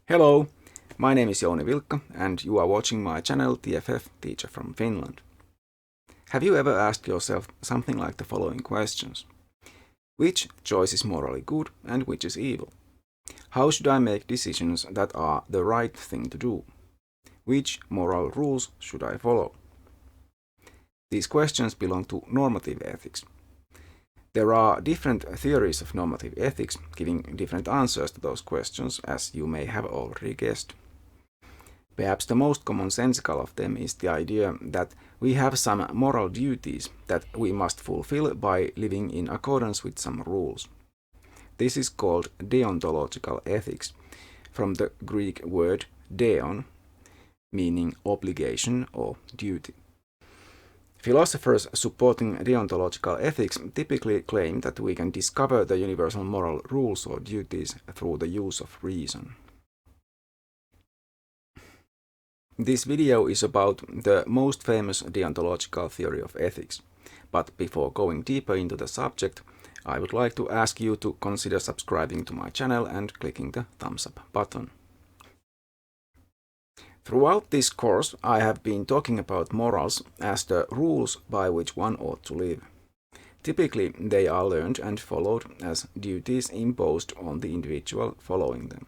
Hello, my name is Jouni Vilkka and you are watching my channel TFF Teacher from Finland. Have you ever asked yourself something like the following questions? Which choice is morally good and which is evil? How should I make decisions that are the right thing to do? Which moral rules should I follow? These questions belong to normative ethics. There are different theories of normative ethics giving different answers to those questions, as you may have already guessed. Perhaps the most commonsensical of them is the idea that we have some moral duties that we must fulfill by living in accordance with some rules. This is called deontological ethics, from the Greek word deon, meaning obligation or duty. Philosophers supporting deontological ethics typically claim that we can discover the universal moral rules or duties through the use of reason. This video is about the most famous deontological theory of ethics, but before going deeper into the subject, I would like to ask you to consider subscribing to my channel and clicking the thumbs up button. Throughout this course, I have been talking about morals as the rules by which one ought to live. Typically, they are learned and followed as duties imposed on the individual following them.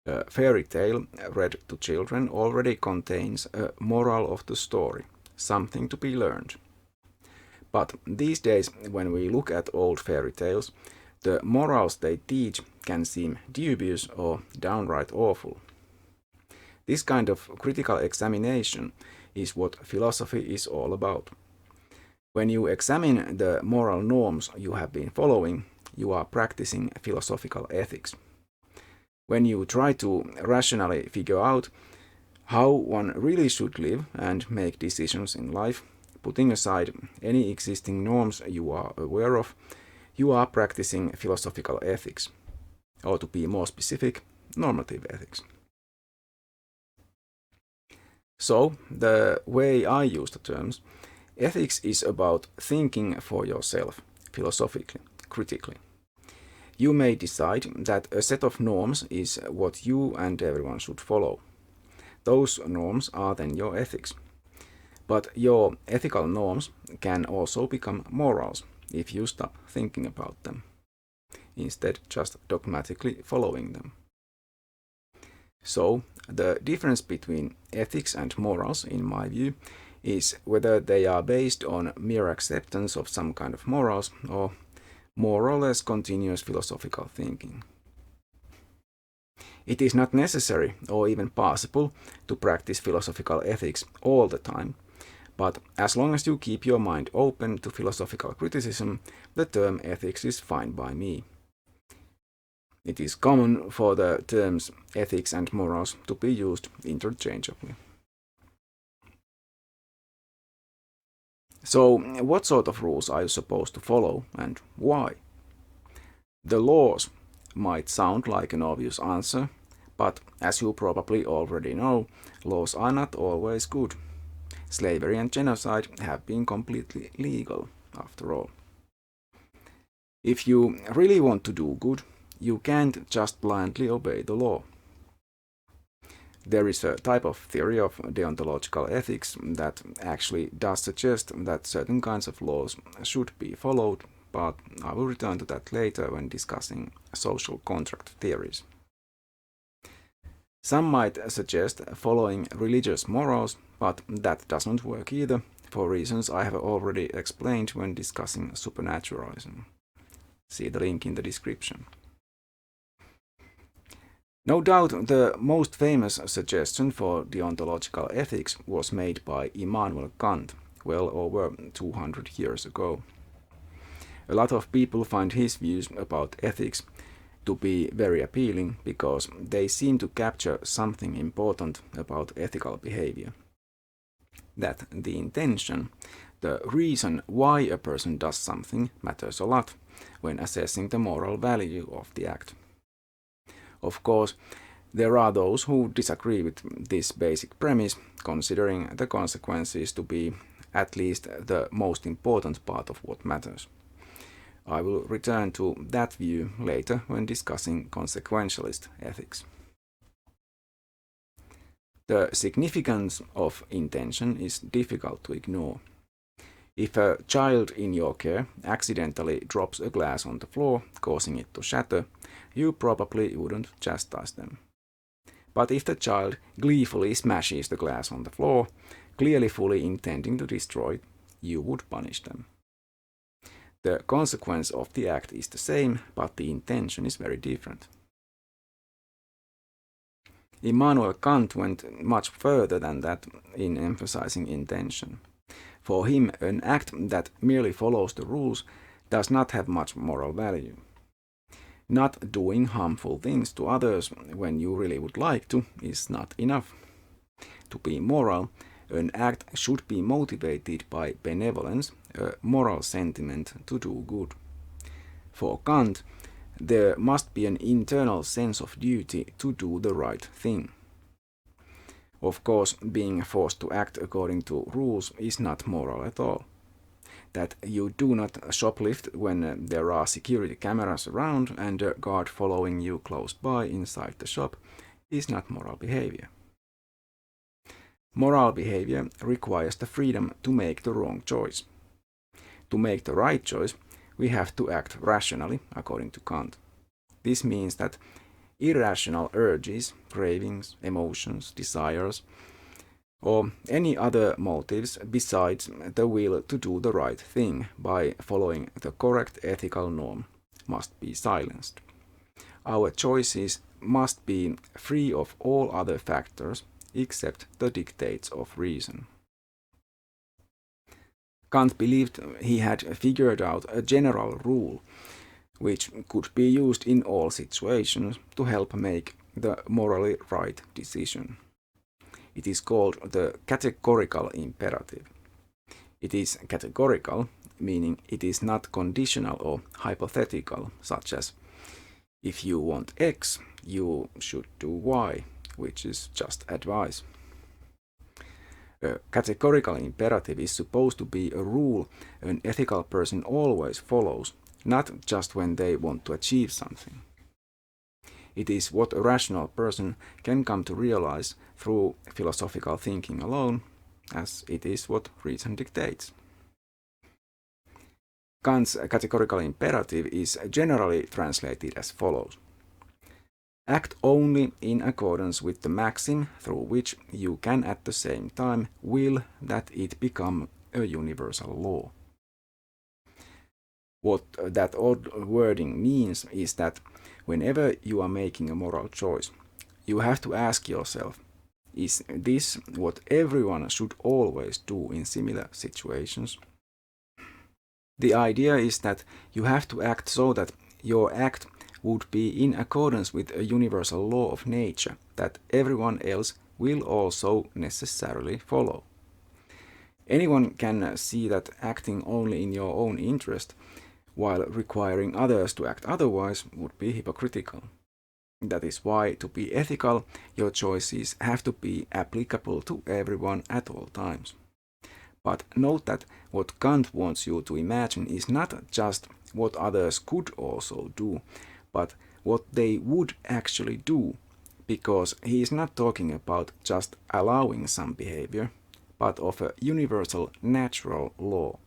A fairy tale read to children already contains a moral of the story, something to be learned. But these days, when we look at old fairy tales, the morals they teach can seem dubious or downright awful. This kind of critical examination is what philosophy is all about. When you examine the moral norms you have been following, you are practicing philosophical ethics. When you try to rationally figure out how one really should live and make decisions in life, putting aside any existing norms you are aware of, you are practicing philosophical ethics, or to be more specific, normative ethics. So, the way I use the terms, ethics is about thinking for yourself, philosophically, critically. You may decide that a set of norms is what you and everyone should follow. Those norms are then your ethics. But your ethical norms can also become morals if you stop thinking about them, instead just dogmatically following them. So, the difference between ethics and morals, in my view, is whether they are based on mere acceptance of some kind of morals or more or less continuous philosophical thinking. It is not necessary or even possible to practice philosophical ethics all the time, but as long as you keep your mind open to philosophical criticism, the term ethics is fine by me. It is common for the terms ethics and morals to be used interchangeably. So, what sort of rules are you supposed to follow and why? The laws might sound like an obvious answer, but as you probably already know, laws are not always good. Slavery and genocide have been completely legal, after all. If you really want to do good, you can't just blindly obey the law. There is a type of theory of deontological ethics that actually does suggest that certain kinds of laws should be followed, but I will return to that later when discussing social contract theories. Some might suggest following religious morals, but that doesn't work either, for reasons I have already explained when discussing supernaturalism. See the link in the description. No doubt the most famous suggestion for deontological ethics was made by Immanuel Kant, well over 200 years ago. A lot of people find his views about ethics to be very appealing because they seem to capture something important about ethical behavior. That the intention, the reason why a person does something, matters a lot when assessing the moral value of the act. Of course, there are those who disagree with this basic premise, considering the consequences to be at least the most important part of what matters. I will return to that view later when discussing consequentialist ethics. The significance of intention is difficult to ignore. If a child in your care accidentally drops a glass on the floor, causing it to shatter, you probably wouldn't chastise them. But if the child gleefully smashes the glass on the floor, clearly fully intending to destroy it, you would punish them. The consequence of the act is the same, but the intention is very different. Immanuel Kant went much further than that in emphasizing intention. For him, an act that merely follows the rules does not have much moral value. Not doing harmful things to others when you really would like to is not enough. To be moral, an act should be motivated by benevolence, a moral sentiment to do good. For Kant, there must be an internal sense of duty to do the right thing. Of course, being forced to act according to rules is not moral at all. That you do not shoplift when there are security cameras around and a guard following you close by inside the shop is not moral behavior. Moral behavior requires the freedom to make the wrong choice. To make the right choice, we have to act rationally, according to Kant. This means that irrational urges, cravings, emotions, desires, or any other motives besides the will to do the right thing by following the correct ethical norm must be silenced. Our choices must be free of all other factors except the dictates of reason. Kant believed he had figured out a general rule which could be used in all situations to help make the morally right decision. It is called the categorical imperative. It is categorical, meaning it is not conditional or hypothetical, such as if you want X, you should do Y, which is just advice. A categorical imperative is supposed to be a rule an ethical person always follows, not just when they want to achieve something. It is what a rational person can come to realize through philosophical thinking alone, as it is what reason dictates. Kant's categorical imperative is generally translated as follows. Act only in accordance with the maxim through which you can at the same time will that it become a universal law. What that odd wording means is that whenever you are making a moral choice, you have to ask yourself, is this what everyone should always do in similar situations? The idea is that you have to act so that your act would be in accordance with a universal law of nature that everyone else will also necessarily follow. Anyone can see that acting only in your own interest while requiring others to act otherwise would be hypocritical. That is why, to be ethical, your choices have to be applicable to everyone at all times. But note that what Kant wants you to imagine is not just what others could also do, but what they would actually do, because he is not talking about just allowing some behavior, but of a universal natural law.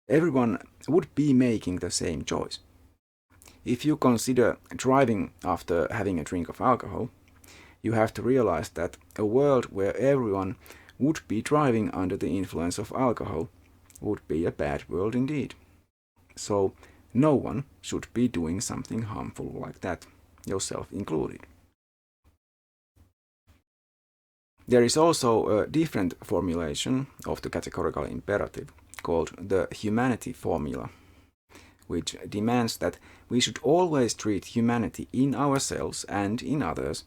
Everyone would be making the same choice. If you consider driving after having a drink of alcohol, you have to realize that a world where everyone would be driving under the influence of alcohol would be a bad world indeed. So no one should be doing something harmful like that, yourself included. There is also a different formulation of the categorical imperative called the humanity formula, which demands that we should always treat humanity in ourselves and in others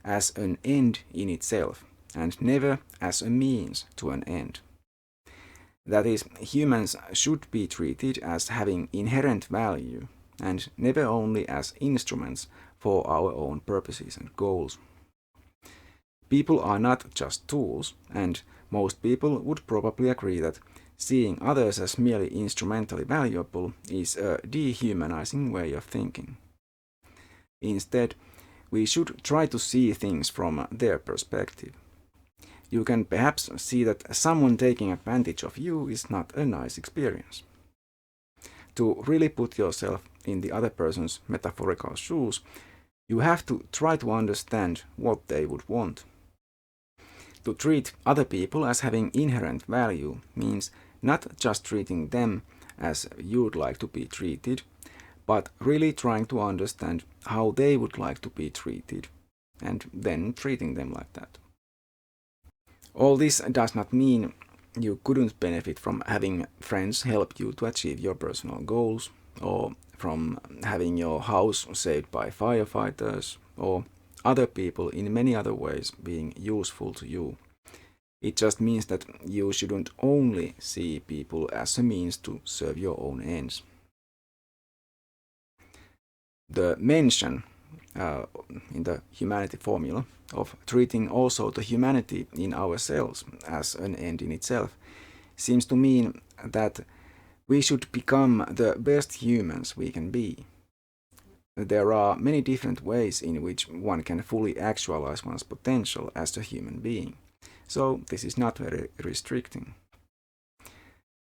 as an end in itself, and never as a means to an end. That is, humans should be treated as having inherent value, and never only as instruments for our own purposes and goals. People are not just tools, and most people would probably agree that seeing others as merely instrumentally valuable is a dehumanizing way of thinking. Instead, we should try to see things from their perspective. You can perhaps see that someone taking advantage of you is not a nice experience. To really put yourself in the other person's metaphorical shoes, you have to try to understand what they would want. To treat other people as having inherent value means not just treating them as you'd like to be treated, but really trying to understand how they would like to be treated, and then treating them like that. All this does not mean you couldn't benefit from having friends help you to achieve your personal goals, or from having your house saved by firefighters, or other people in many other ways being useful to you. It just means that you shouldn't only see people as a means to serve your own ends. The mention in the humanity formula of treating also the humanity in ourselves as an end in itself seems to mean that we should become the best humans we can be. There are many different ways in which one can fully actualize one's potential as a human being, so this is not very restricting.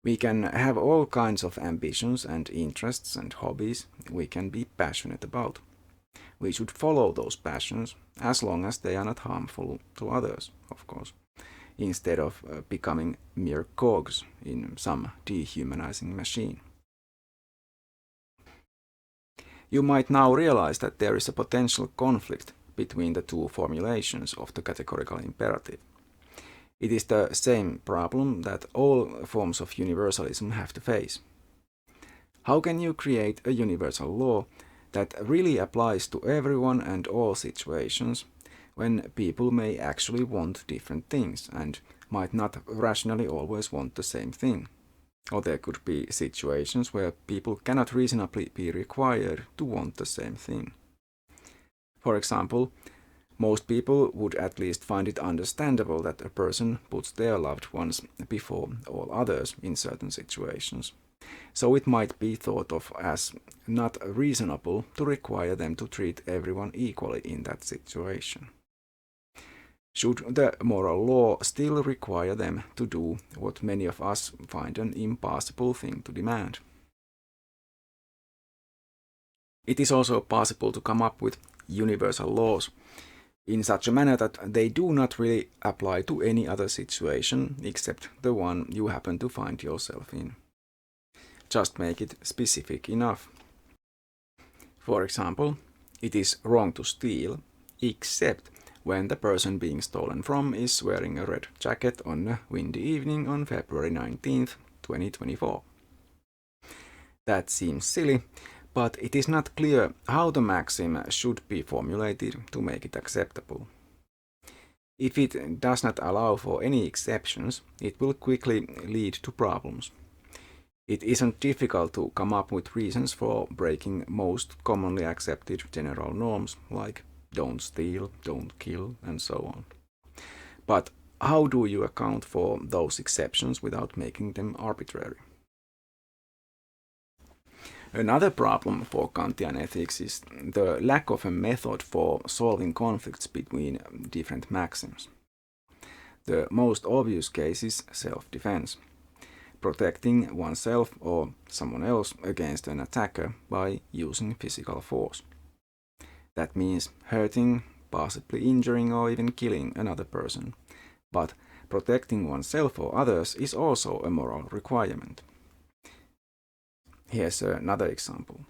We can have all kinds of ambitions and interests and hobbies we can be passionate about. We should follow those passions as long as they are not harmful to others, of course, instead of becoming mere cogs in some dehumanizing machine. You might now realize that there is a potential conflict between the two formulations of the categorical imperative. It is the same problem that all forms of universalism have to face. How can you create a universal law that really applies to everyone and all situations when people may actually want different things and might not rationally always want the same thing? Or there could be situations where people cannot reasonably be required to want the same thing. For example, most people would at least find it understandable that a person puts their loved ones before all others in certain situations. So it might be thought of as not reasonable to require them to treat everyone equally in that situation. Should the moral law still require them to do what many of us find an impossible thing to demand? It is also possible to come up with universal laws in such a manner that they do not really apply to any other situation except the one you happen to find yourself in. Just make it specific enough. For example, it is wrong to steal, except when the person being stolen from is wearing a red jacket on a windy evening on February 19th, 2024. That seems silly, but it is not clear how the maxim should be formulated to make it acceptable. If it does not allow for any exceptions, it will quickly lead to problems. It isn't difficult to come up with reasons for breaking most commonly accepted general norms like don't steal, don't kill, and so on. But how do you account for those exceptions without making them arbitrary? Another problem for Kantian ethics is the lack of a method for solving conflicts between different maxims. The most obvious case is self-defense, protecting oneself or someone else against an attacker by using physical force. That means hurting, possibly injuring or even killing another person, but protecting oneself or others is also a moral requirement. Here's another example.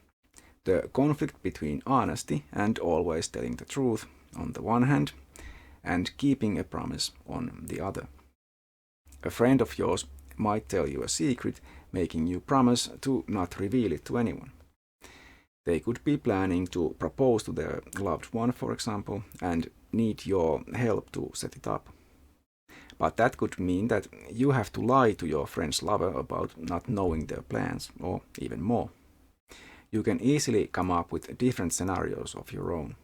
The conflict between honesty and always telling the truth on the one hand, and keeping a promise on the other. A friend of yours might tell you a secret, making you promise to not reveal it to anyone. They could be planning to propose to their loved one, for example, and need your help to set it up. But that could mean that you have to lie to your friend's lover about not knowing their plans, or even more. You can easily come up with different scenarios of your own.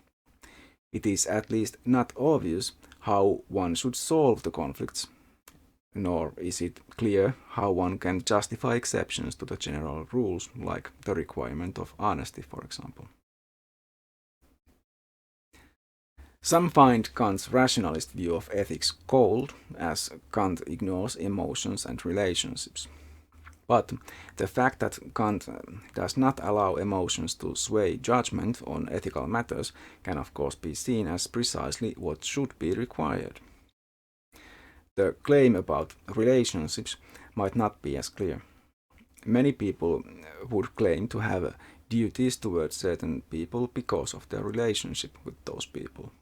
It is at least not obvious how one should solve the conflicts, nor is it clear how one can justify exceptions to the general rules, like the requirement of honesty, for example. Some find Kant's rationalist view of ethics cold, as Kant ignores emotions and relationships. But the fact that Kant does not allow emotions to sway judgment on ethical matters can of course be seen as precisely what should be required. The claim about relationships might not be as clear. Many people would claim to have duties towards certain people because of their relationship with those people.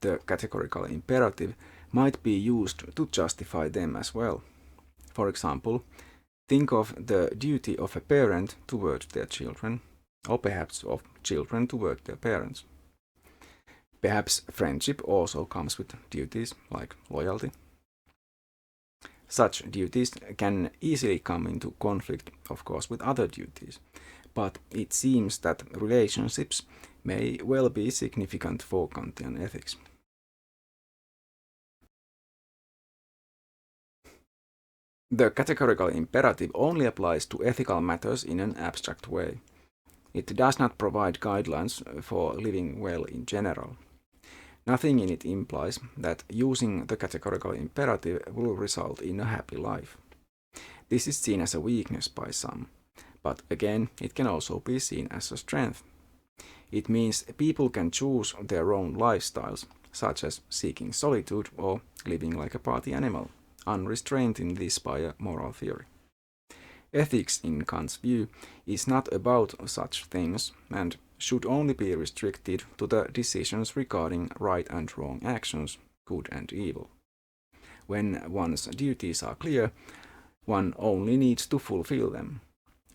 The categorical imperative might be used to justify them as well. For example, think of the duty of a parent towards their children, or perhaps of children towards their parents. Perhaps friendship also comes with duties like loyalty. Such duties can easily come into conflict, of course, with other duties, but it seems that relationships may well be significant for Kantian ethics. The categorical imperative only applies to ethical matters in an abstract way. It does not provide guidelines for living well in general. Nothing in it implies that using the categorical imperative will result in a happy life. This is seen as a weakness by some, but again, it can also be seen as a strength. It means people can choose their own lifestyles, such as seeking solitude or living like a party animal, unrestrained in this by a moral theory. Ethics, in Kant's view, is not about such things and should only be restricted to the decisions regarding right and wrong actions, good and evil. When one's duties are clear, one only needs to fulfill them.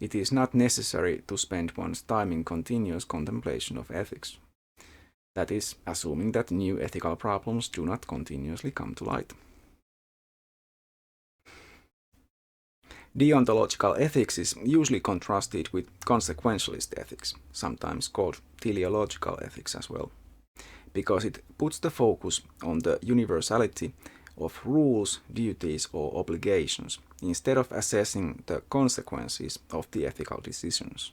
It is not necessary to spend one's time in continuous contemplation of ethics. That is, assuming that new ethical problems do not continuously come to light. Deontological ethics is usually contrasted with consequentialist ethics, sometimes called teleological ethics as well, because it puts the focus on the universality of rules, duties, or obligations, instead of assessing the consequences of the ethical decisions.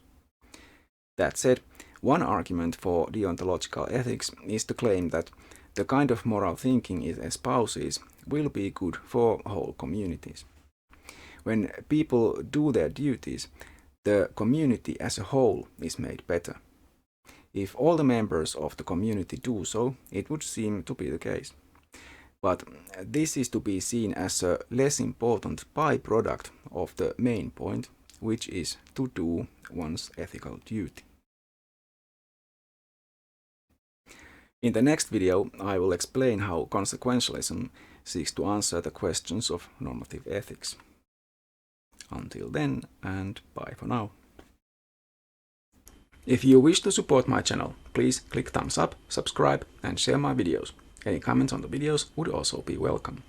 That said, one argument for deontological ethics is to claim that the kind of moral thinking it espouses will be good for whole communities. When people do their duties, the community as a whole is made better. If all the members of the community do so, it would seem to be the case. But this is to be seen as a less important byproduct of the main point, which is to do one's ethical duty. In the next video, I will explain how consequentialism seeks to answer the questions of normative ethics. Until then, and bye for now. If you wish to support my channel, please click thumbs up, subscribe and share my videos. Any comments on the videos would also be welcome.